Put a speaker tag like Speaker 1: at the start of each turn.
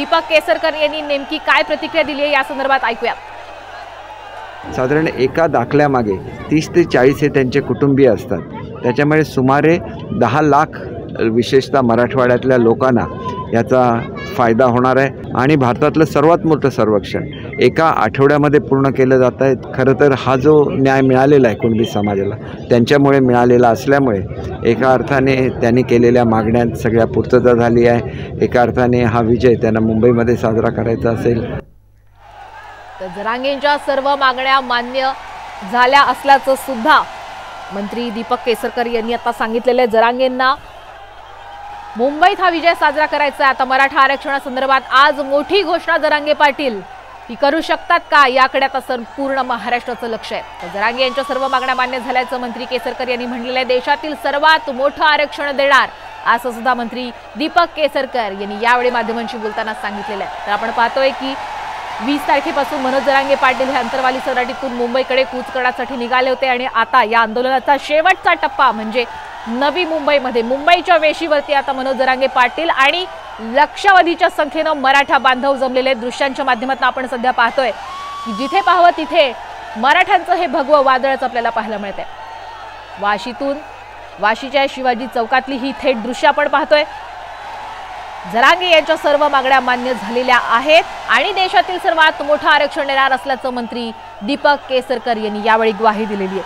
Speaker 1: दीपक केसरकर यांनी नेमकी काय प्रतिक्रिया दिली आहे या संदर्भात ऐकूया।
Speaker 2: साधारण एका दाखल्यामागे 30 ते 40 हे त्यांचे कुटुंबीय असतात। त्याच्यामुळे सुमारे 10 लाख विशेषतः मराठवाड्यातल्या लोकांना याचा फायदा होणार आहे आणि भारतातलं सर्वात मोठं सर्वेक्षण एका आठवड्यामध्ये पूर्ण केलं जात आहे। खरं तर हा जो न्याय मिळालेला आहे कुणबी समाजाला त्यांच्यामुळे मिळालेला असल्यामुळे एका अर्थाने त्यांनी केलेल्या मागण्या सगळ्या पूर्तता झाली आहे। एका अर्थाने हा विजय त्यांना मुंबईमध्ये साजरा करायचा असेल।
Speaker 1: तर जरांगेंच्या सर्व मागण्या मान्य झाल्या असल्याचं सुद्धा मंत्री दीपक केसरकर यांनी आता सांगितलेले। जरांगेंना मुंबईत हा विजय साजरा करायचा आहे। आता मराठा आरक्षणासंदर्भात आज मोठी घोषणा जरांगे पाटील ही करू शकतात का याकडे आता संपूर्ण महाराष्ट्राचं लक्ष आहे। तर जरांगे यांच्या सर्व मागण्या मान्य झाल्याचं मंत्री केसरकर यांनी म्हटलेलं आहे। देशातील सर्वात मोठं आरक्षण देणार असं सुद्धा मंत्री दीपक केसरकर यांनी यावेळी माध्यमांशी बोलताना सांगितलेलं आहे। तर आपण पाहतोय की 20 तारखेपासून मनोज जरांगे पाटील हे अंतरवाली सराटीतून मुंबईकडे कूच करण्यासाठी निघाले होते आणि आता या आंदोलनाचा शेवटचा टप्पा म्हणजे नवी मुंबईमध्ये मुंबईच्या वेशीवरती आता मनोज जरांगे पाटील आणि लक्षावधीच्या संख्येनं मराठा बांधव जमलेले दृश्यांच्या माध्यमातून आपण सध्या पाहतोय की जिथे पाहावं तिथे मराठ्यांचं हे भगवं वादळच आपल्याला पाहायला मिळतंय। वाशीतून वाशीच्या शिवाजी चौकातली ही थेट दृश्य आपण पाहतोय। जरांगे यांच्या सर्व मागण्या मान्य झालेल्या आहेत आणि देशातील सर्वात मोठं आरक्षण देणार असल्याचं मंत्री दीपक केसरकर यांनी यावेळी ग्वाही दिलेली आहे।